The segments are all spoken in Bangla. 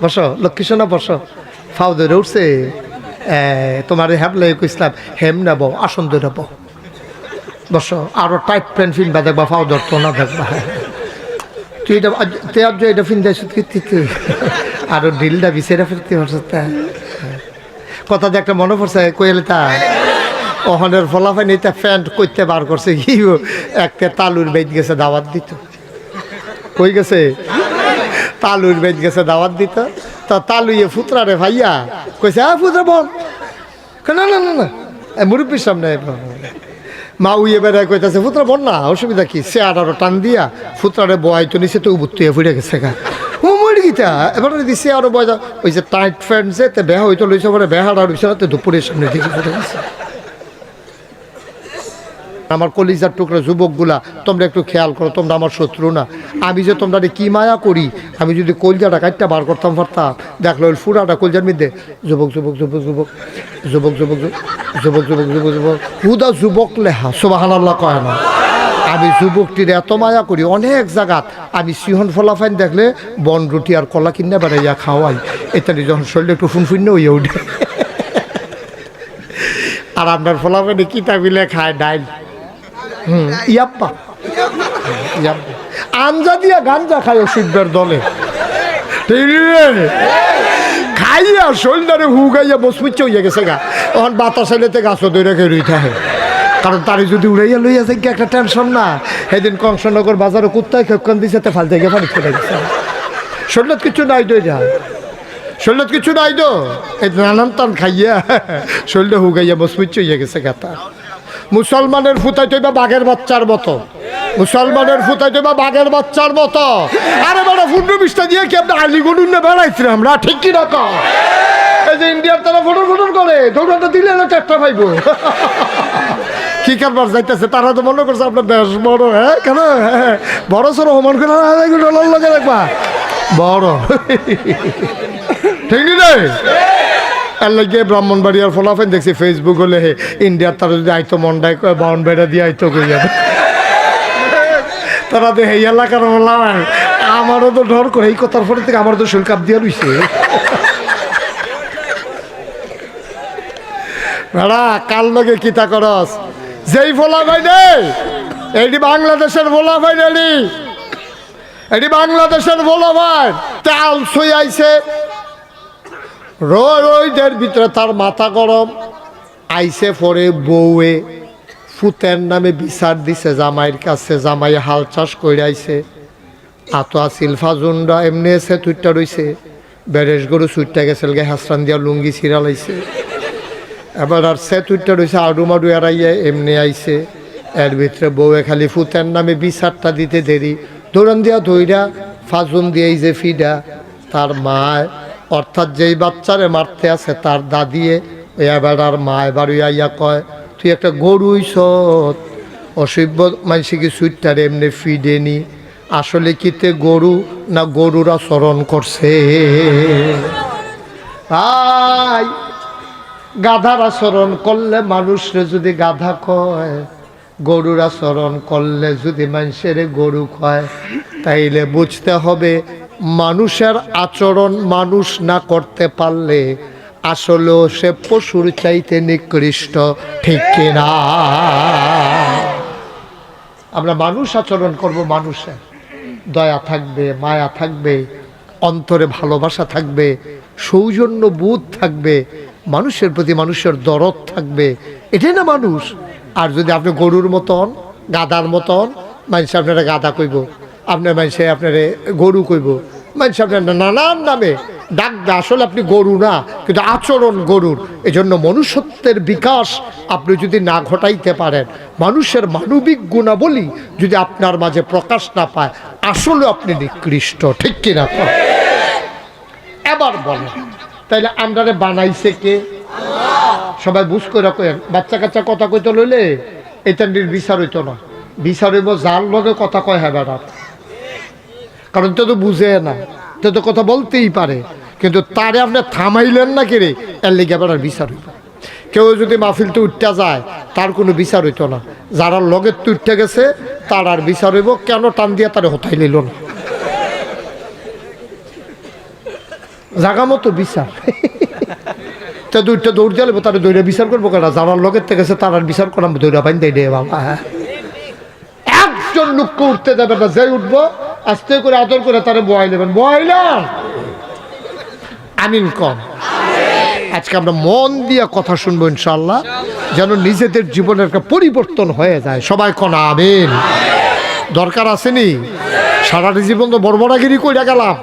বসো লক্ষ্মী সোনা বসো। ফাউ ধরে উঠছে, তোমার হ্যাবলে কইসলাম হেম নেব, আসন ধরে বো, বসো। আরো টাইট প্যান্ট ফিনবা, দেখবা ফাউ ধরতো না, দেখবা। তুই এটা তুই আজ এটা ফিনদাইছ কি তুই আরো ঢিলটা বিছেরা ফিরতে পারছ। কথা দিয়ে একটা মনে পড়ছে, কইলে তা ওখানের ফলাফাইন এটা প্যান্ট করতে বার করছে কি, একটা তালুর বেদ গেছে দাওয়াত দিত। কই গেছে? তালুর বেদ গেছে দাওয়াত দিত। তা তালুয়ে ফুতরা রে ভাইয়া কইছে, ফুতরা বল। না না না না, মুরব্বীর সামনে মা উইয়ে বেড়ায় কইতাছে, ফুতরা বল না, অসুবিধা কি? সে আরো টান দিয়া ফুতরারে বয়াইতো নিচে, তো উবুত্তুয়া ফুটে গেছে গা। ও মরি গীতা এবার দিছে আরো বয়সা, ওই যে টাইট ফ্যান্ট যে বেহা হইতো লইছে, পরে বেহাটা রইছে না, তো দুপুরের সামনে দিকে ফুটে গেছে। আমার কলিজার টুকরা যুবকগুলা, তোমরা একটু খেয়াল করো, তোমরা আমার শত্রু না। আমি যে তোমরা কি মায়া করি, আমি যদি কলজাটা কাটটা বার করতাম পারতাম, দেখলো ওই ফুরাটা কলজার মধ্যে যুবক যুবক যুবক যুবক যুবক যুবক যুবক যুবক যুবক যুবক হুদা যুবক লেহা, সুবহানাল্লাহ কয় না। আমি যুবকটির এত মায়া করি, অনেক জায়গাত আমি সিহন ফলাফাইন দেখলে বন রুটি আর কলা কিনে বেড়াইয়া খাওয়াই, ইত্যাদি যখন শরীরে একটু ফুনফুন্য হইয়া উঠে। আর আপনার ফলাফাইনে কিতা মিলে খায় ডাইল, ইয়াপ্পা আঞ্জা দিয়া গাঞ্জা খায় ওষুধের দলে, খাইয়া শরীরে হুগাইয়া বসমিচ্ছে হইয়া গেছে গা। তখন বাতাস এলেতে গাছও দৈরা খেয়ে রইতে হয়, কারণ তারে যদি উড়াইয়া লইয়া যায় একটা টেনশন না। সেদিন কংসনগর বাজারে কুত্তায় খেপকান দিছে, ফাল থেকে পানি ফেলে গেছে। শরীর কিছু নাই তো, এটা শরীর কিছু নাই তো, এই নানান টান খাইয়া শরীরে হুগাইয়া বসমিচ্ছে হইয়া গেছে গাতা। মুসলমানের ফুটাই তৈবা বাঘের বাচ্চার মতো, মুসলমানের ফুটাই তৈবা বাঘের বাচ্চার মতো। আরে বড় 15-20টা দিয়ে কি আপনি আলিগড়ুন না বেড়াইছিলাম আমরা, ঠিক কি না? এই যে ইন্ডিয়ার তারা ফটোর ফটোর করে দৌড়াটা দিলে না চারটা পাইব। কি কারবার যাইতেছে, তারা তো মনে করছে আপনার বেশ বড়। হ্যাঁ কেন বড় সড়ো হমান করে লগে দেখবা বড়, ঠিক রে। এর লাগে ব্রাহ্মণবাড়িয়ার ফলাফল দেখছি ফেসবুক হলে, ইন্ডিয়ার তারা যদি আইতো মন্ডায় বাউন বেড়া দিয়ে আইতো কই যাবে, তারা তো এই এলাকার বললাম। আমারও তো ডর করে, এই কথার পরে থেকে আমার তো শরীর কাপ দিয়ে রইছে। ভাড়া কাল লগে কিতা করস, যেই ফোলা ভাই রে, এইটি বাংলাদেশের ফোলা ভাই রে, এটি বাংলাদেশের ফোলা ভাই। তাল ছুঁই আইছে রোদের ভিতরে, তার মাথা গরম আইসে পরে বউয়ে ফুতের নামে বিচার দিছে জামাইয়ের কাছে। জামাই হাল চাষ করে আইছে, আতো আসিল ফাজুনরা এমনি এসে তুইটা রইছে, বেরেশ গরু সুইটটা গেছিল গে, হাসরান দিয়া লুঙ্গি ছিঁড়া লাইছে। এবার আর সে তুইটা রইছে আডু মাডু এড়াইয়া এমনি আইছে। এর ভিতরে বউয়ে খালি ফুতের নামে বিচারটা দিতে দেরি, দৌড়ান দিয়া ধইরা ফাজুন দিয়ে যে ফিডা তার মায়, অর্থাৎ যেই বাচ্চারে মারতে আছে তার দাদিয়ে, ওই এবার মা এবার ইয়া কয়, তুই একটা গরু ইসত অসভ্য মানুষ কি সুইটটারে এমনি ফিডেনি, আসলে কিতে গরু না গরুরা চরণ করছে। ভাই গাধার আচরণ করলে মানুষরে যদি গাধা কয়, গরুর আচরণ করলে যদি মানুষের গরু কয়, তাইলে বুঝতে হবে মানুষের আচরণ মানুষ না করতে পারলে আসলেও সে পশুর চাইতে নিকৃষ্ট, ঠিক কিনা? আমরা মানুষ আচরণ করব, মানুষের দয়া থাকবে, মায়া থাকবে, অন্তরে ভালোবাসা থাকবে, সৌজন্য বোধ থাকবে, মানুষের প্রতি মানুষের দরদ থাকবে, এটাই না মানুষ। আর যদি আপনি গরুর মতন গাধার মতন, মানুষ আপনারা গাধা কইব, আপনার মানুষে আপনারে গরু কইব, মানুষ আপনার নানান নামে ডাকবে, আসলে আপনি গরু না, কিন্তু আচরণ গরুর। এজন্য মনুষ্যত্বের বিকাশ আপনি যদি না ঘটাইতে পারেন, মানুষের মানবিক গুণাবলী যদি আপনার মাঝে প্রকাশ না পায়, আসলে আপনি নিকৃষ্ট, ঠিক কিনা? এবার বলেন তাইলে আমরারে বানাইছে কে? সবাই বুঝ করে কেন, বাচ্চা কাচ্চা কথা কইতে লইলে এটা বিচার হইতো না, বিচার হইব যার লগে কথা কয় হ্যাঁ বেড়ার, কারণ তো বুঝে না, তো কথা বলতেই পারে, কিন্তু তারে আপনি থামাইলেন না কেড়ে, এর লেগে বেড়ার বিচার হইব। কেউ যদি মাহফিলতে উঠতে যায় তার কোনো বিচার হইতো না, যারা লগের তো উঠতে গেছে তার আর বিচার হইব, কেন টান দিয়া তারে হতাই লইল না। জাগা মতো বিচার তা দুইটা দৌড় দিলে তারা দৌড়ে বিচার করবো কেনা যারার লগের থেকে তারার বিচার করাম দৌড়া পাইন দেয় রে বাবা। একজন লোককে উঠতে দেবে না, যে উঠবো আস্তে করে আদর করে তারা বয়াই নেবেন, বয়াইলাম আমিন কম। আজকে আমরা মন দিয়ে কথা শুনবো ইনশাআল্লাহ, যেন নিজেদের জীবনের একটা পরিবর্তন হয়ে যায়। সবাই কনা আমিন। দরকার আসেনি, সারাটা জীবন তো বড়বড়াগিরি কইরা গেলাম,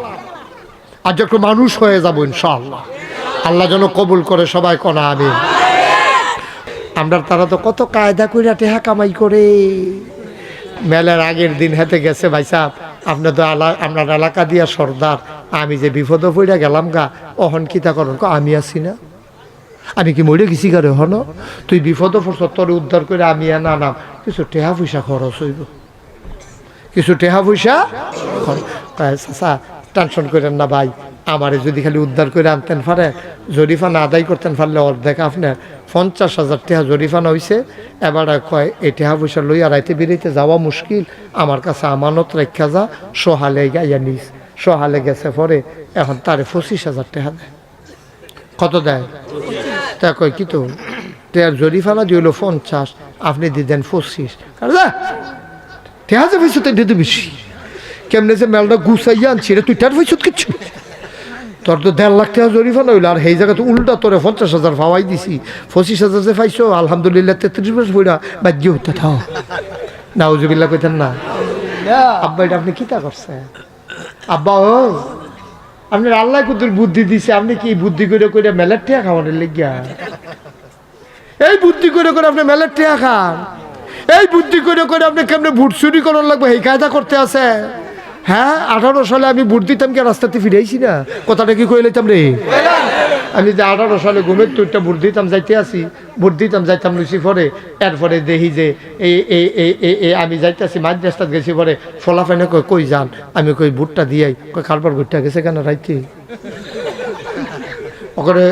আজ একটু মানুষ হয়ে যাবো ইনশাআল্লাহ। আল্লাহ যেন কবুল করে, সবাই কনা আমিন। আমরা তারা তো কত কায়দা কইরা টেহা কামাই করে। মেলার আগের দিন হেঁটে গেছে ভাই সাহেব, আপনার তো আপনার এলাকা দিয়া সর্দার, আমি যে বিপদ পড়ে গেলাম গা, অহন কিতা করুন, আমি আছি না, আমি কি মরে গেছি গারে হন, তুই বিপদ পড়ছ, তোর উদ্ধার করে আমি না নাম, কিছু টেহা পয়সা খরচ হইব, কিছু টেহা পয়সা চাচা টেনশন করেন না ভাই, আমারে যদি খালি উদ্ধার করে আনতেন পারে, জরিফানা আদায় করতেন পারলে অর্ধেক আপনার 50,000 টাকা জরিফানা হয়েছে। এবার কয় এই টাকা পয়সা লইয়া রাইতে বেরিয়েতে যাওয়া মুশকিল, আমার কাছে আমানত রেখা যা, সোহালে গাইয়া নিস। সোহালে গেছে পরে, এখন তারে 25,000 টাকা দেয়। কত দেয়? তা কয় কি তো টাকার জরিফানা দিল 50, আপনি দিতেন 25। টাকা যে পয়সা দিতে বেশি, কেমনে যে মেলটা গুছাইয়া আনছি রে, তুই টার পয়সা কিচ্ছু, তোর তো 1.5 লাখ টাকা জরিফানা হইলো, আর সেই জায়গায় তো উল্টা তোরে 50,000 পাওয়াই দিছি, 25,000 যে পাইছো আলহামদুলিল্লাহ 33 মাস পড়া বাধ্য হতে থাও। নাউজুবিল্লাহ কইতেন না। আব্বা এটা আপনি কিতা করছেন? আব্বা ও আপনার আল্লাহ কুতুর বুদ্ধি দিছে, আপনি কি বুদ্ধি করে করে মেলার টিয়া খাওয়ানোর লেগিয়া, এই বুদ্ধি করে করে আপনি মেলার টিয়া খান, এই বুদ্ধি করে করে আপনি কেমনে ভোট চুরি করার লাগবে এই কায়দা করতে আছে। হ্যাঁ 18 সালে আমি ভোট দিতাম, কি রাস্তাতে ফিরাইছি না, কথাটা কি কই লাইতাম রে? আমি যে 18 সালে ঘুমের তুইটা ভোট দিতাম যাইতে আসি, ভোট দিতাম যাইতাম লুচি পরে, এরপরে দেখি যে এই আমি যাইতেছি মাঝ রাস্তাত গেছি, পরে ফলাফাইনে কই যান, আমি কই ভোটটা দিয়াই, কই কারবার ভোটটা গেছে কেন রাইতে, ওখানে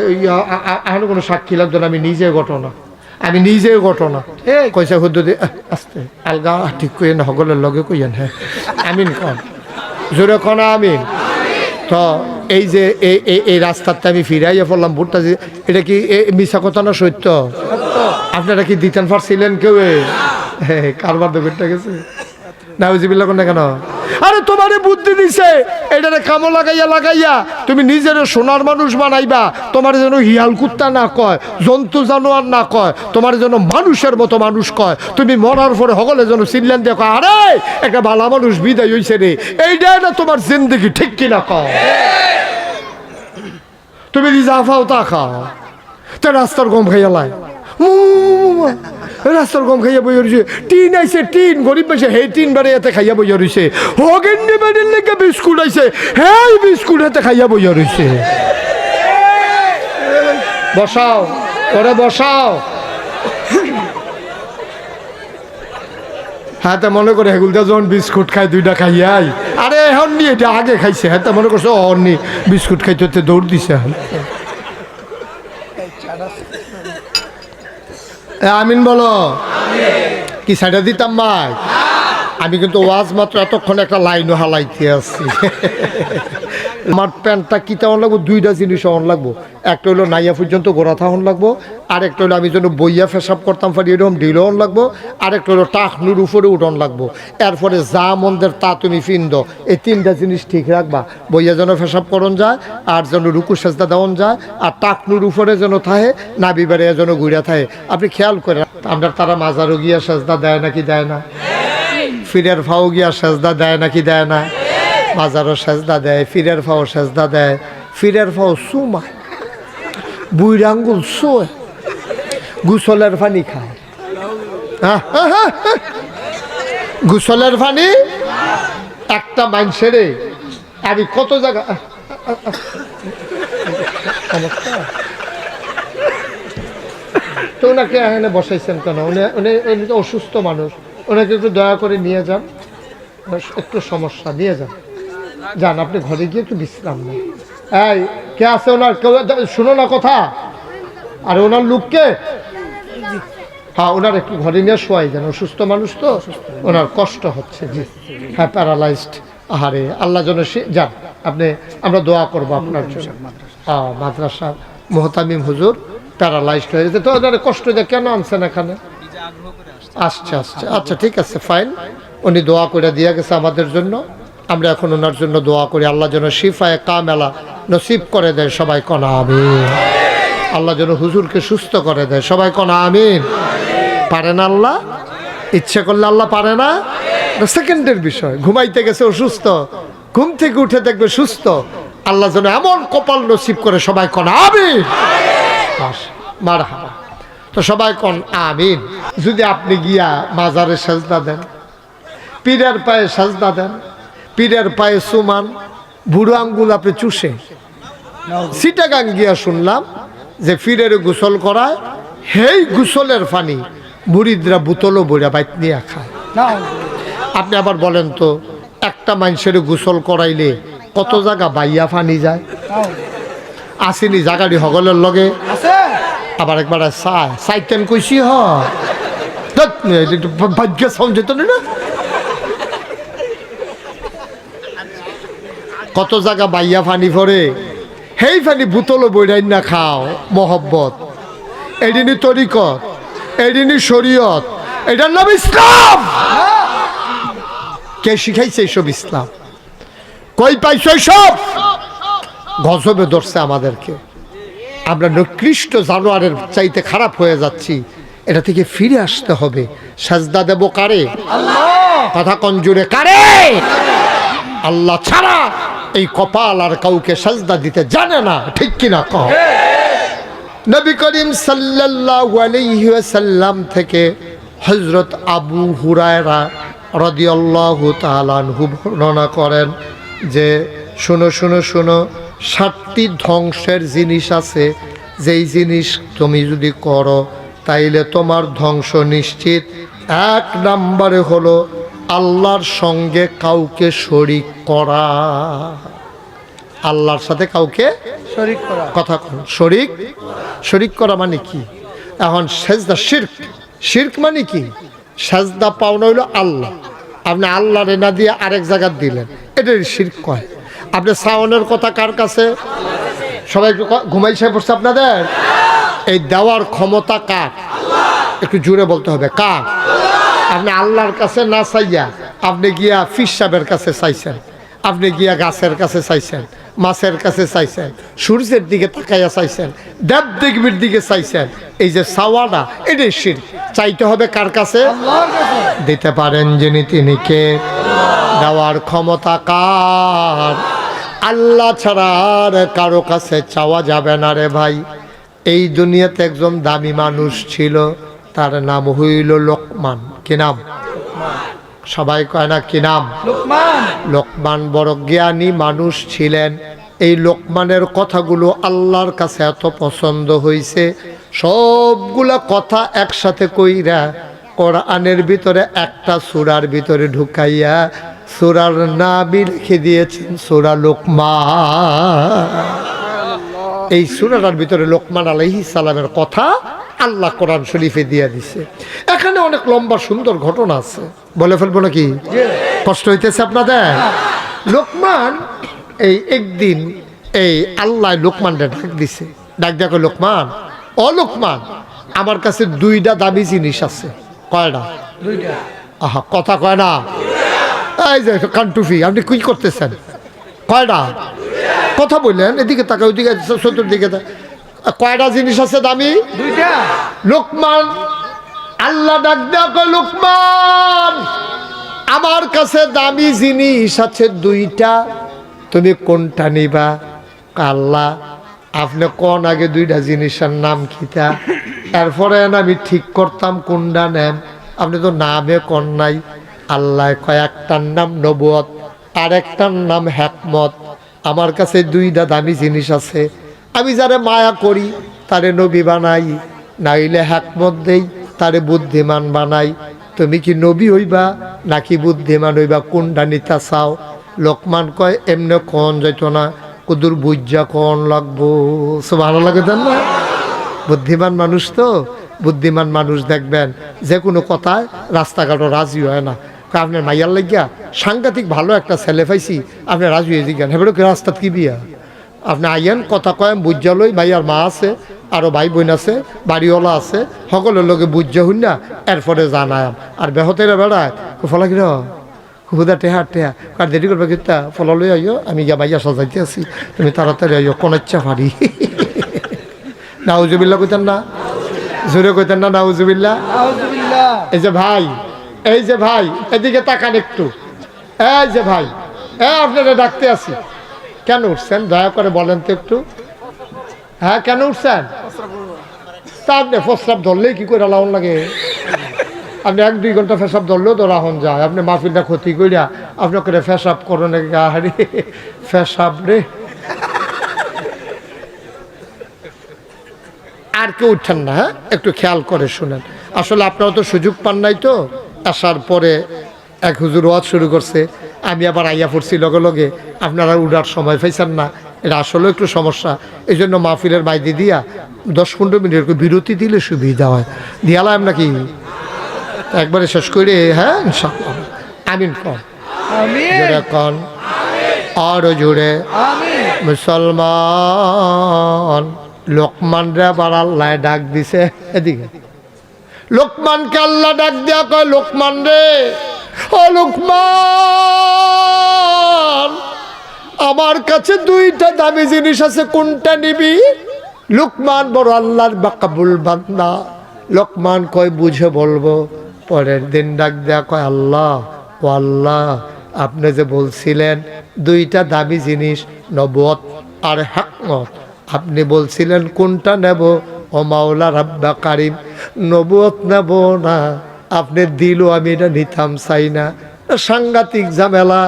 এখন কোনো সাক্ষী লাগতো না, আমি নিজে ঘটনা, আমি নিজে ঘটনা কইসা হুদ্দ দিয়ে আস্তে আলগা ঠিক কইেন, সকলের লগে কইয়েন, হ্যাঁ আমিন কন, জোরে কনা আমিন। তো এই যে এই রাস্তাতে আমি ফিরাইয়া পড়লাম ভোটটা, এটা কি মিশা কথা না সত্য? আপনারা কি দিতেন পারছিলেন কেউ? কারবার তো ভোটটা গেছে না, বুঝিবিল্লা কোন কেন? আরে তোমারে বুদ্ধি দিছে, এটারে কামো লাগাইয়া লাগাইয়া তুমি নিজের সোনার মানুষ বানাইবা, তোমার যেন হিয়াল কুত্তা না কয়, জন্তু জানোয়ার না কয়, তোমার যেন মানুষের মতো মানুষ কয়, তুমি মরার পরে সকলে যেন চিল্লেন দিয়ে কয় আরে একটা ভালো মানুষ বিদায় হইছে রে, এইটাই না তোমার জিন্দগি, ঠিক কিনা কয়? তুমি যা খাও তা খাও, তা রাস্তার গম খাইয়া লাই, রাস্তার গম খাইয়া বইয়া রয়েছে, টিন আইছে টিন, গরিব বেশে হে টিন বারে এতে খাইয়া বইয়া রয়েছে, হগেন্ডি বাড়ির লেগে বিস্কুট আইছে, হ্যাঁ বিস্কুট হাতে খাইয়া বইয়া রয়েছে। বসাও ওরে বসাও, হ্যাঁ তা মনে করে হেগুলটা যখন বিস্কুট খাই দুইটা খাইয়াই, আরে এখন নি এটা আগে খাইছে, হ্যাঁ তা মনে করছে অনি বিস্কুট খাইতে দৌড় দিছে। আমিন বলো, কি সাইডা দিতাম ভাই? আমি কিন্তু ওয়াজ মাত্র এতক্ষণ একটা লাইনও হালাইতে আসছি। আমার প্যান্টটা কি তেমন লাগবো, দুইটা জিনিস অন লাগবো, একটা হলো নাইয়া পর্যন্ত গোড়া থাহন লাগবো, আরেকটা হলো আমি যেন বইয়া ফেসাব করতাম পারি এরকম ঢিল অন লাগবো, আরেকটা হলো টাকনুর উপরে উঠন লাগবো, এরপরে যা মন্দের তা তুমি ফিন্দ, এই 3টা জিনিস ঠিক রাখবা, বইয়া যেন ফেসাব করন যায়, আর যেন রুকু সেজদা দেওয়ান যায়, আর টাকনুর উপরে যেন থাহে, নাবি বেড়ে যেন ঘুরে থাহে। আপনি খেয়াল করেন আমরা তারা মাজারও গিয়া সেজদা দেয় নাকি দেয় না, ফিরের ফাও গিয়া সেজদা দেয় নাকি দেয় না, মাজারও সেজদা দেয়, ফিরের ফাও সেজদা দেয়, ফিরের ফাও সুমায়, বুইর আঙ্গুল শোয়, গুসলের পানি খায়, গুসলের পানি একটা মানুষের আমি কত জায়গা তো ওনাকে এখানে বসাইছেন কেন? উনি তো অসুস্থ মানুষ, ওনাকে একটু দয়া করে নিয়ে যান, একটু সমস্যা নিয়ে যান, যান আপনি ঘরে গিয়ে একটু বিশ্রাম নেন। এই কে আছে ওনার, কেউ শুনো না কথা, আর ওনার লোককে হ্যাঁ ওনার একটু ঘরে নিয়ে শোয়াই যান, অসুস্থ মানুষ তো ওনার কষ্ট হচ্ছে, জি হ্যাঁ প্যারালাইজড, আহারে আল্লাহ যেন যান। আপনি আমরা দোয়া করবো আপনার জন্য। মাদ্রাসা মোহতামিম হুজুর প্যারালাইজড হয়ে যেতে, তো ওদের কষ্ট দিয়ে কেন আনছেন এখানে? আসছে আসছে, আচ্ছা ঠিক আছে ফাইন। উনি দোয়া করে দিয়ে গেছে আমাদের জন্য, আমরা এখন ওনার জন্য দোয়া করি আল্লাহ যেন শিফায়ে কামেলা নসিব করে দেয়। সবাই কনা আমিন। আল্লাহ যেন হুজুরকে সুস্থ করে দেয়। সবাই কনা আমিন। পারে না আল্লাহ? ইচ্ছে করলে আল্লাহ পারে না? সেকেন্ডের বিষয়। ঘুমাইতে গেছে অসুস্থ, ঘুম থেকে উঠে দেখবে সুস্থ। আল্লাহ যেন এমন কপাল নসিব করে। সবাই কন আমিন। মারহাবা। তো সবাই কন আমিন। যদি আপনি গিয়া মাজারে সাজদা দেন, পীরের পায়ে সাজদা দেন, পীরের পায়ে সুমান, বুড়ো আঙ্গুল আপনি চুষে, সিটাগাং গিয়া শুনলাম যে পীরের গোসল করায়, হেই গোসলের পানি মুরিদরা বোতলও বইরা বাইত নিয়ে খায়। আপনি আবার বলেন তো, একটা মানুষের গোসল করাইলে কত জায়গা বাইয়া পানি যায়? আসেনি জাগাড়ি হগলের লগে আবার একবার সাইতেন কইসি ভাগ্য সমঝে তো না, কত জায়গা বাইয়া পানি পরে, সেই পানি বোতলও বইরাই না খাও। মহব্বত এদিনই তরিকত, এদিনই শরীয়ত, এটার নাম ইসলাম। কে শিখাইছে এইসব ইসলাম? কই পাইছো এইসব? গজবে ধরছে আমাদেরকে। আমরা নিকৃষ্ট জানোয়ারের চাইতে খারাপ হয়ে যাচ্ছি। এটা থেকে ফিরে আসতে হবে। সাজদা দেব কারে? কথা কোন জুড়ে কারে? আল্লাহ ছাড়া এই কপাল আর কাউকে সাজদা দিতে জানে না, ঠিক কিনা কও? নবী করিম সাল্লাল্লাহু আলাইহি ওয়াসাল্লাম থেকে হযরত আবু হুরায়রা রাদিয়াল্লাহু তাআলা আনহু বর্ণনা করেন যে শোনো শোনো শোনো, 7টি ধ্বংসের জিনিস আছে, যেই জিনিস তুমি যদি করো তাইলে তোমার ধ্বংস নিশ্চিত। 1 নম্বরে হলো আল্লাহর সঙ্গে কাউকে শরীক করা। আল্লাহর সাথে কাউকে শরীক করা। কথা কোন শরীক? শরীক করা মানে কি? এখন সেজদা শিরক। শিরক মানে কি? সেজদা পাওনা হইল আল্লাহ, আপনি আল্লাহরে না দিয়ে আরেক জায়গা দিলেন, এটাই শিরক কয়। আপনি সাওনের কথা কার কাছে? সবাই একটু ঘুমাইছে পড়ছে আপনাদের? এই দেওয়ার ক্ষমতা কার? একটু জোরে বলতে হবে, কার? আপনি আল্লাহর কাছে না চাইয়া আপনি গিয়া ফিস সাহেবের কাছে চাইছেন, আপনি গিয়া গাছের কাছে চাইছেন, মাছের কাছে চাইছেন, সূর্যের দিকে তাকাইয়া চাইছেন, দেব দেবীর দিকে চাইছেন। এই যে চাওয়াটা, এটাই শিরক। চাইতে হবে কার কাছে? দিতে পারেন যিনি, তিনি কে? দেওয়ার ক্ষমতা কার? আল্লাহ ছাড়া আর কারো কাছে চাওয়া যাবে না রে ভাই। এই দুনিয়াতে একজন দামি মানুষ ছিল, তার নাম হইল লোকমান। কি নাম? সবাই কয় না কি নাম? লোকমান। লোকমান বড় জ্ঞানী মানুষ ছিলেন। এই লোকমানের কথাগুলো আল্লাহর কাছে এত পছন্দ হয়েছে, সবগুলা কথা একসাথে কইরা কোরআনের ভিতরে একটা সূরার ভিতরে ঢুকাইয়া সূরার নামই লিখে দিয়েছেন সূরা লোকমান। এই সূরাটার ভিতরে লোকমান আলাইহিস সালামের কথা আল্লাহ কোরআন শরীফে দিয়ে দিছে। এখানে অনেক লম্বা সুন্দর ঘটনা আছে, বলে ফেলবো নাকি? কষ্ট হইতেছে আপনাদের? লোকমান এই একদিন এই আল্লাহ লোকমানটা ডাক দিছে। ডাক দেখো, লোকমান, ও লোকমান, আমার কাছে 2টা দামি জিনিস আছে। কয়টা? 2টা। আহা, কথা কয় না। এই যে কান্টুফি, আপনি কি করতেছেন? কয়টা? কথা বললেন, এদিকে তাকা, ওইদিকে, চতুর্দিকে। কয়টা জিনিস আছে দামি? 2টা। লোকমান, আল্লাহ ডাক দেখো, লোকমান, আমার কাছে দামি জিনিস আছে 2টা, তুমি কোনটা নিবা? আল্লাহ, আপনি কোন আগে 2টা জিনিসের নাম কিতা, এরপরে আমি ঠিক করতাম কোনটা নেন। আপনি তো নামে কোন নাই। আল্লাহ কয়, একটার নাম নবুয়ত, আর একটার নাম হিকমত। আমার কাছে 2টা দামি জিনিস আছে, আমি যারে মায়া করি তারে নবী বানাই, নাইলে হিকমত দেই, তারে বুদ্ধিমান বানাই। তুমি কি নবী হইবা নাকি বুদ্ধিমান হইবা, কোনটা নিতে চাও? লোকমান কয়, এমনি কোন যাইত না, কুদুর বুঝা কোন লাগবো। ভালো লাগে দেন না? বুদ্ধিমান মানুষ তো, বুদ্ধিমান মানুষ দেখবেন যে কোনো কথায় রাস্তাঘাটও রাজি হয় না। আপনার মাইয়ার লাগিয়া সাংঘাতিক ভালো একটা ছেলে পাইছি, আপনি রাজু এদিকে হেবেরও রাস্তাত কি বিয়া আপনি আইয়েন কথা কয়েন বুঝালই, মাইয়ার মা আছে, আরও ভাই বোন আছে, বাড়িওয়ালা আছে, সকলের লোকে বুঝা হইন না, এরপরে জানায়াম। আর বেহতের বেড়ায় ফলা কির হুদা টেহা টেহা কার দেরি করবে কিতা ফলা লই আইও, আমি গিয়া মাইয়া সাজাইতে আছি, তুমি তাড়াতাড়ি আইও কোন ইচ্ছা পারি। নাউজুবিল্লাহ কইতেন না, জোরে কইতেন না নাউজুবিল্লাহ। এই যে ভাই, এই যে ভাই এদিকে তাকান একটু, এই যে ভাই আপনারা ডাকতে আছি, কেন উঠছেন দয়া করে বলেন তো একটু। হ্যাঁ কেন উঠছেন? তা আপনি প্রস্রাব ধরলেই কি করে লাউন লাগে? আপনি 1-2 ঘন্টা পেশাব ধরলেও তো রাহন যায়, আপনি মাহফিলটা ক্ষতি করিয়া আপনি করে পেশাব করো নাকি? আরে পেশাব রে। আর কেউ উঠছেন না, হ্যাঁ একটু খেয়াল করে শুনেন। আসলে আপনারা তো সুযোগ পান নাই, তো আসার পরে এক হুজুর ওয়াজ শুরু করছে, আমি আবার আইয়া পড়ছি লগে লগে, আপনারা উঠার সময় পাইছেন না, এটা আসলে একটু সমস্যা। এই জন্য মাহফিলের বাইরে দিয়া 10-15 মিনিট বিরতি দিলে সুবিধা হয়। দিয়ালাম নাকি একবারে শেষ করে? হ্যাঁ ইনশাআল্লাহ। আমিন কন, জোরে কন, আরো জোরে। মুসলমান লোকমানরা আবার আল্লাহ ডাক দিছে, এদিকে লোকমানকে আল্লাহ ডাক দেয়া কয়, লোকমান রে, ও লোকমান, আমার কাছে 2টা দামি জিনিস আছে, কোনটা নিবি? লোকমান বড় আল্লাহর বাকাবুল বান্দা, লোকমান কয় বুঝে বলবো। পরের দিন ডাক দেয়া কয়, আল্লাহ ও আল্লাহ, আপনি যে বলছিলেন 2টা দামি জিনিস, নবুয়ত আর হিকমত, আপনি বলছিলেন কোনটা নেব? ও মাওলা রাব্বা কারিম, নবুয়ত নেব না, আপনি দিলও আমি এটা নিতাম চাই না। সাংঘাতিক ঝামেলা,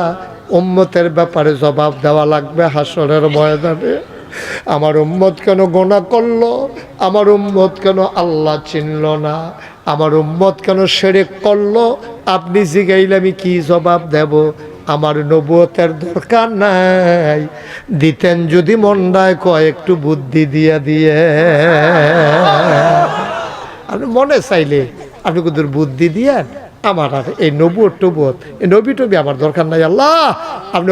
উম্মতের ব্যাপারে জবাব দেওয়া লাগবে হাসরের ময়দানে। আমার উম্মত কেন গোনা করলো? আমার উম্মত কেন আল্লাহ চিনল না? আমার উম্মত কেন শিরক করলো? আপনি জিগাইলে আমি কি জবাব দেব? আমার নবুয়তের দরকার নাই, দিতেন যদি মন্ডায় কয় একটু বুদ্ধি দিয়ে দিয়ে। আপনি মনে চাইলে আপনি কুদুর বুদ্ধি দিয়েন, আমার আর এই নবুয়ত এই নবী টবি আমার দরকার নাই। আল্লাহ আপনি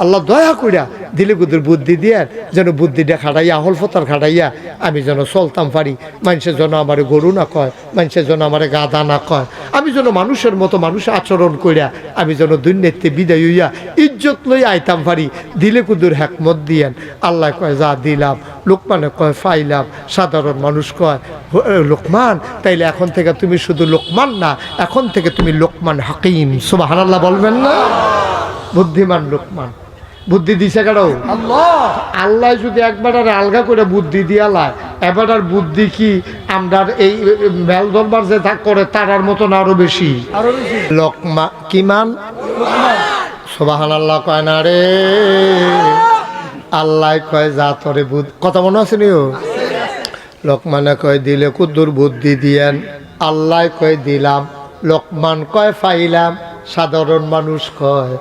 আল্লাহ দয়া কইরা দিলে কুদুর বুদ্ধি দিয়েন, যেন বুদ্ধিটা খাটাইয়া আহল ফতার খাটাইয়া আমি যেন চলতাম পারি, মানুষের জন্য আমার গরু না কয়, মানুষের জন্য আমার গাধা না কয়, আমি যেন মানুষের মতো মানুষ আচরণ কইরা আমি যেন দুর্নীতি বিদায় হইয়া ইজ্জত লই আইতাম পারি, দিলে কুদুর হিকমত দিয়েন। আল্লাহ কয় যা দিলাম, লোকমানে কয় ফাইলাম। সাধারণ মানুষ কয় লোকমান, তাইলে এখন থেকে তুমি শুধু লোকমান না, এখন থেকে তুমি লোকমান হাকিম। সুবহানাল্লাহ বলবেন না? বুদ্ধিমান লোকমান। বুদ্ধি দিছে কারো আল্লাহ। আল্লাহ যদি একবার আর আলগা করে বুদ্ধি দিয়ালায়, এবার আর বুদ্ধি কি আমরা এই মেল দরবার যে করে তারার মতন আরো বেশি। লোকমা কিমান সুবহানাল্লাহ কয় না রে, আল্লাহ কয় যা তোরে বুদ্ধি, কথা মনে আছে নিও? লোকমানে কয় দিলে কুদ্দুর বুদ্ধি দিয়েন, আল্লাহ কয় দিলাম, লোকমান কয় ফাইলাম। সাধারণ মানুষ কয়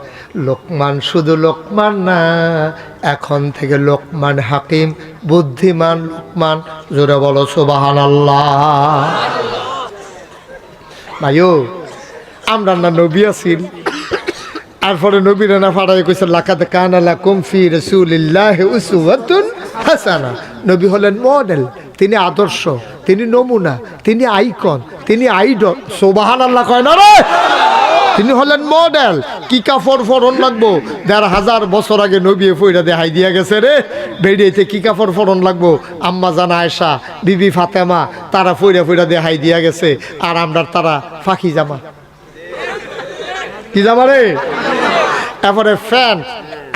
লোকমান শুধু লোকমান না, এখন থেকে লোকমান হাকিম, বুদ্ধিমান লোকমান। জোরে বলো সুবহানাল্লাহ। ভাইও আমরা না নবী আছিস, তারপরে নবীরা না ফাড়াই কইছে লাকাদ কানা লাকুম ফি রাসূলিল্লাহি উসওয়াতুন হাসানা। নবী হলেন মডেল, তিনি আদর্শ, তিনি নমুনা, তিনি আইকন, তিনি আইডল। সুবহানাল্লাহ কয় না রে? তিনি হলেন মডেল। কি কাপড় ফরন লাগবো? ১৫০০ বছর আগে নবী ফইরা দেখাই দিয়া গেছে রে। বেরিয়েতে কি কাপড় ফরন লাগবো? আম্মা জান আয়েশা, বিবি ফাতেমা, তারা ফইরা দেখাই দিয়া গেছে। আর আমরা তারা ফাঁকি জামা, কি জামা রে? এবারে প্যান্ট,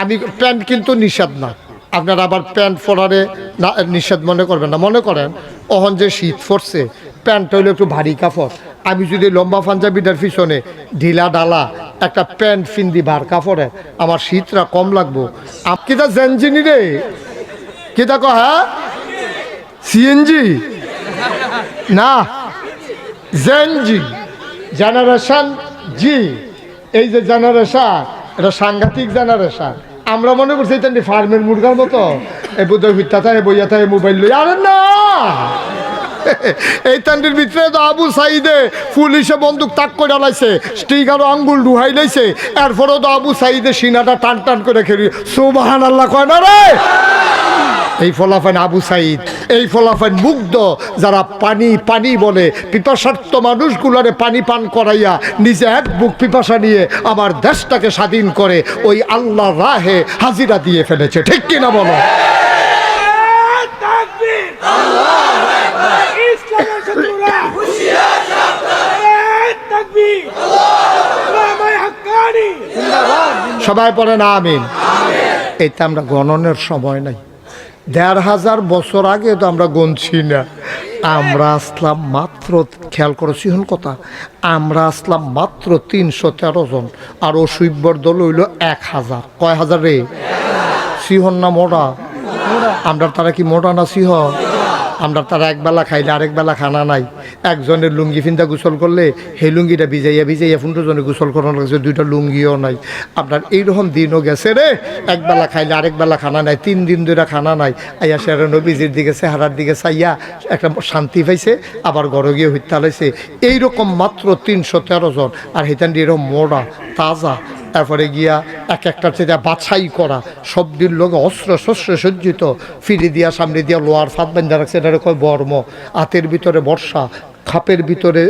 আমি প্যান্ট কিন্তু নিষেধ না, আপনারা আবার প্যান্ট পরারে নিষেধ মনে করবেন না। মনে করেন অহন যে শীত পড়ছে, প্যান্ট হইলে একটু ভারী কাপড়, আমি যদি লম্বা পাঞ্জাবিটার পিছনে ঢিলা ডালা একটা প্যান্ট ফিন্দি ভার কাপড়ে, আমার শীতটা কম লাগবো। কিতা জেনজিনি রে, কিতা কহ? হ্যাঁ সিএনজি না, জেনজি, জেনারেশন জি। এই যে জেনারেশন, এটা সাংঘাতিক জেনারেশন। আমরা মনে করছি এটা ফার্মের মুরগার মতো, এই বোধহয় ভিত্তা থাকে বইয়া থাকে মোবাইল লই। আরে না, এই তান্ডির ভিতরে তো আবু সাইদে পুলিশে বন্দুক তাক করে লাইছে, স্টিকারও আঙ্গুল ডুহাই লাইছে, এরপরেও তো আবু সাইদে সিনাটা টান টান করে খেলি সুবহানাল্লাহ কয় না রে। এই ফলাফান আবু সাইদ, এই ফলাফান মুগ্ধ যারা পানি পানি বলে, পিপাসার্থ মানুষগুলোরে পানি পান করাইয়া নিজে এক বুক পিপাসা নিয়ে আমার দেশটাকে স্বাধীন করে ওই আল্লাহর রাহে হাজিরা দিয়ে ফেলেছে, ঠিক কিনা বলো? সবাই পড়ে না আমিন। এইটা আমরা গণনের সময় নাই, ১,৫০০ বছর আগে তো আমরা গণছি না, আমরা আসলাম মাত্র, খেয়াল করছি হন কথা, আমরা আসলাম মাত্র ৩১৩ জন, আর অসুইব্বর দল হইল ১,০০০। কয় হাজার রে? সিহন না মোড়া? আমরা তারা কি মোড়া না সিহ? আমরা তারা একবেলা খাইলে আরেক বেলা খানা নাই। একজনের লুঙ্গি ফিন্দা গোসল করলে সেই লুঙ্গিটা ভিজাইয়া ভিজাইয়া ১৫ জনে গোসল করানো লাগছে, 2টা লুঙ্গিও নাই। আপনার এইরকম দিনও গেছে রে, একবেলা খাইলে আরেক বেলা খানা নাই, 3 দিন ধরে খানা নাই। আইয়া সে নবীজির দিকে চেহারার দিকে চাইয়া একটা শান্তি পাইছে, আবার ঘরে গিয়ে হত্যা লাইছে। এইরকম মাত্র ৩১৩ জন, আর হেতান এরকম মোড়া তাজা, তারপরে গিয়া এক একটা চেয়ে বাছাই করা, সব দিন লোক অস্ত্র শস্ত্র সজ্জিত, ফিরে দিয়া সামনে দিয়া লোহার ফাঁদ বান্ধা রাখছে, এটা কয় বর্ম, হাতের ভিতরে বর্ষা, খাপের ভিতরে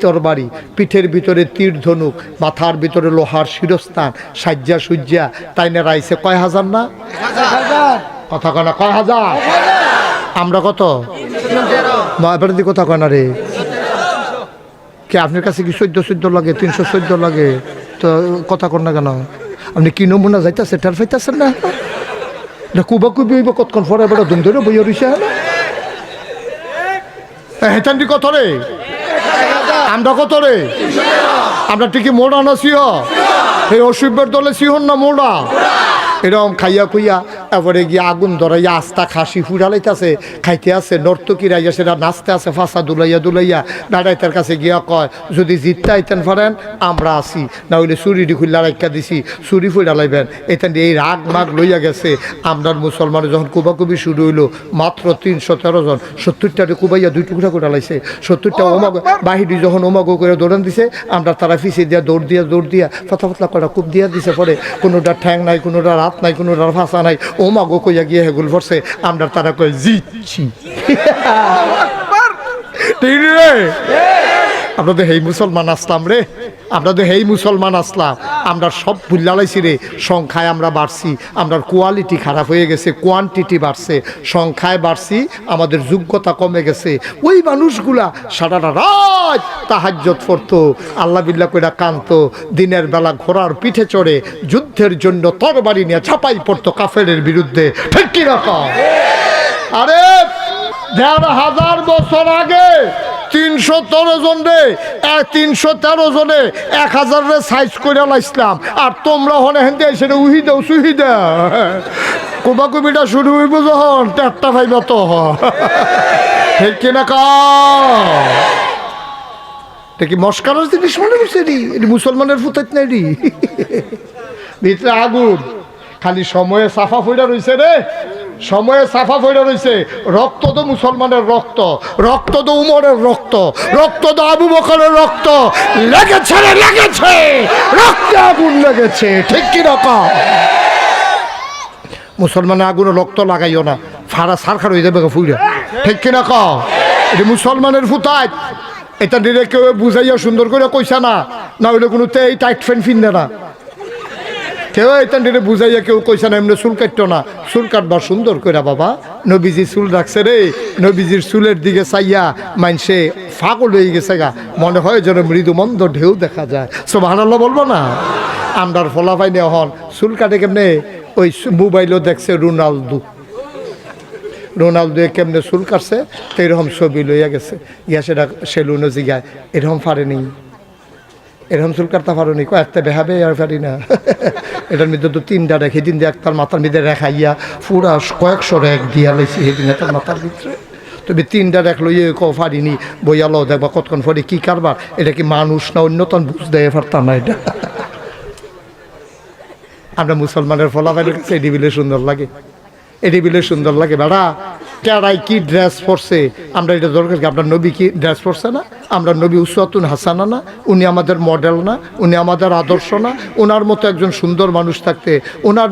তরবারি, পিঠের ভিতরে তীর ধনুক, মাথার ভিতরে লোহার শিরস্থান, সাজ্জা সুজ্জা, তাই না রাইছে কয় হাজার না? কথা কয় না কয় হাজার? আমরা কত? এবার দি কথা কয় না রে, কে আপনার কাছে কি ১৪ লাগে, ৩১৪ লাগে? তো কথা কর না কেন? আপনি কি নমুনা যাইতেছে টের পাইতেছেন না? এটা কুবা কুবি হইব কতক্ষণ পরে, এবার দুম ধরে বইয়া রইছে। হেতান্ডি কত রে? আমরা কত রে? আমরা ঠিকই মোড়া না সিহ? এই অসুবিধার দলে সিহন না মোড়া? এরকম খাইয়া খুইয়া এবারে গিয়ে আগুন ধরাইয়া আস্তা খাসি ফুরালাইতেছে, খাইতে আছে, নর্তকী রাইয়া সেটা নাচতে আছে, ফাঁসা দুলাইয়া দুলাইয়া দাঁড়াইতার কাছে গিয়া কয় যদি জিততে আইতেন পারেন আমরা আসি, না হইলে চুরিটি খুললা রাখা দিছি, চুরি ফুরা লাইবেন। এখান এই রাগ মাগ লইয়া গেছে। আমরার মুসলমানের যখন কুবাকুবি শুরু হইলো, মাত্র ৩১৩ জন, ৭০টারে কুবাইয়া 2 টুকরা করে লাইছে। ৭০টা ওমাগ বাহিরি যখন ওমাগো করে দৌড়ান দিছে, আমরা তারা ফিসে দিয়া দৌড় দিয়া পাতলা পাতলা করা কূপ দিয়া দিছে। পরে কোনোটা ঠ্যাং নাই, কোনোটা রাত নাই, কোনোটার ফাঁসা নাই, ওমাগো কইয়া গিয়ে হেগুল পড়ছে। আমরা তারা কই জিতছি। ঠিক রে? আমরা তো হেই মুসলমান আসলাম রে, আমরা তো হেই মুসলমান আসলাম। আমরা সব ভুল্লা লাইছি রে, সংখ্যায় আমরা বাড়ছি, আমরা কোয়ালিটি খারাপ হয়ে গেছে, কোয়ান্টিটি বাড়ছে, সংখ্যায় বাড়ছি, আমাদের যোগ্যতা কমে গেছে। ওই মানুষগুলা সারাটা রাত তাহাজ্জুদ পড়তো, আল্লাহ বিল্লাহ কইরা কানতো, দিনের বেলা ঘোড়ার পিঠে চড়ে যুদ্ধের জন্য তরবারি নিয়ে ঝাঁপাই পড়তো কাফেরের বিরুদ্ধে। ঠিক কি রকম? আরে ১,৫০০ বছর আগে ৩১৩ জন রে, ৩১৩ জনে ১,০০০ রে সাইজ করে লাইছিলাম, আর তোমরা হনে হেন দিয়ে সেটা উহি দাও সুহি দাও। কুবাকুবিটা শুরু হইব যখন টেটটা ভাইবা তো ঠিক কিনা কি মস্কারের জিনিস মনে করছে রি? এটি মুসলমানের ফুটাইত নাই রি, ভিতরে আগুন, খালি সময়ে সাফা ফইরা রইছে রে, সময়ে সাফা ফইরা রইছে। রক্ত তো মুসলমানের রক্ত, রক্ত তো উমরের রক্ত, রক্ত তো আবু বকরের রক্ত, লেগেছে রে লেগেছে, রক্তে আগুন লেগেছে। ঠিক কি রকম? মুসলমানের আগুনে রক্ত লাগাইও না, ফাড়া সারখার হয়ে যাবে ফুইরা। ঠিক কিনা ক? এটা মুসলমানের ফুটাই, এটা নিরে কেউ বুঝাইয়া সুন্দর করে কইসা না, না হইলে কোনো এই টাইট ফ্যান ফিনবে না, কেউ এটা নিরে বুঝাইয়া কেউ কইসা না। এমনি চুল কাটতো না, চুল কাটবা সুন্দর করে বাবা, নবীজি চুল রাখছে রে, নবীজির চুলের দিকে চাইয়া মানসে ফাগল হয়ে গেছে গা, মনে হয় যেন মৃদু মন্দ ঢেউ দেখা যায়। সুবহানাল্লাহ বলবো না? আমরার ফলাফাই নেওয়া হন চুল কাটে কেমনে, ওই মোবাইলও দেখছে রোনালদো কেমনে চুল কাটছে, তো এরকম ছবি লইয়া গেছে, ইয়া সেটা সেলুনে জিগায় এরকম পারেনি, এরকম চুল কাটতে পারো নি, কয়েকটা বেহাবে আর পারি না। এটার মধ্যে তো 3টা রেখে দিন দিয়ে একটার মাথার মধ্যে রেখাইয়া পুরা কয়েকশো রেখ দিয়া লাইছি সেদিন তার মাথার ভিতরে। তবে 3টা রেখ লইয়ে পারিনি, বইয়া লো দেখবা কতক্ষণ পরে কি কারবার, এটা কি মানুষ না অন্যতন বুঝতে পারতাম না। এটা আমরা মুসলমানের ফলাফলের কাছে এটি বিলে সুন্দর লাগে, এটি বিলে সুন্দর লাগে বেড়া। কেড়াই কি ড্রেস পরছে, আমরা এটা দরকার কি? আপনার নবী কি ড্রেস পরছে না? আমরা নবী উসওয়াতুন হাসানা না? উনি আমাদের মডেল না? উনি আমাদের আদর্শ না? ওনার মতো একজন সুন্দর মানুষ থাকতে, ওনার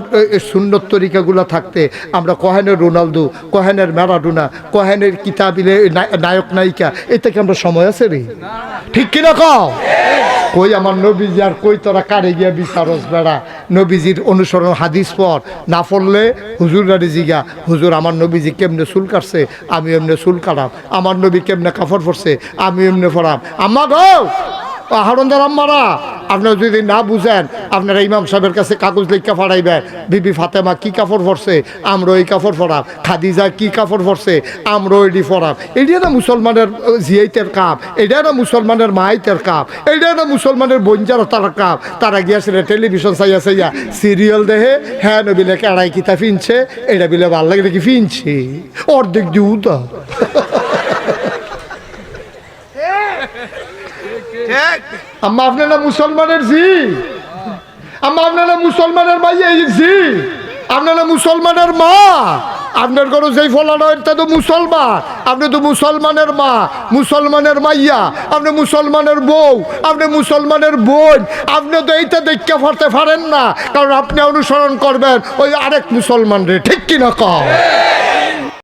সুন্দর তরিকাগুলো থাকতে আমরা কোহেনের রোনালদো, কোহেনের ম্যারাডোনা, কোহেনের কিতাবিলে নায়ক নায়িকা, এ থেকে আমরা সময় আছে রে? ঠিক কিনা কও? কই আমার নবীজি আর কই তোরা কারে গিয়া বিচারস বেড়া? নবীজির অনুসরণ হাদিস পর না পড়লে হুজুররা জিগা, হুজুর আমার নবীজি কেমনে চুল কাটছে, আমি এমনি চুল কাটাম। আমার নবী কেমনে কাপড় পরছে, আমি এমনি পরাম। আম্মা গো, হারন্দার আম্মারা, আপনারা যদি না বুঝেন আপনারা ইমাম সাহেবের কাছে কাগজ লিখা ফাড়াইবেন, বিবি ফাতেমা কি কাপড় পরছে, আমরা ওই কাপড় পরাম। খাদিজা কি কাপড় পরছে, আমরা ওইটি পরাম। এইটা না মুসলমানের জিয়াইতের কাপ, এটা না মুসলমানের মাইতের কাপ, এইটা না মুসলমানের বঞ্জার তার কাপ। তারা গিয়েছিল টেলিভিশন চাইয়া চাইয়া সিরিয়াল দেখে, হ্যাঁ নবিলে কেড়াই কিতা ফিনছে, এটা বিলে ভাল লাগে কি ফিনছি অর্ধেক দিউতা। আম্মা আপনারা মুসলমানের জি, আম্মা আপনারা মুসলমানের মাইয়া জি, আপনারা মুসলমানের মা। আপনার ঘরে যেই ফলানো এটা তো মুসলমান, আপনি তো মুসলমানের মা, মুসলমানের মাইয়া, আপনি মুসলমানের বউ, আপনি মুসলমানের বোন। আপনি তো এইটা দেখতে পারতে পারেন না, কারণ আপনি অনুসরণ করবেন ওই আরেক মুসলমান রে। ঠিক কিনা কও?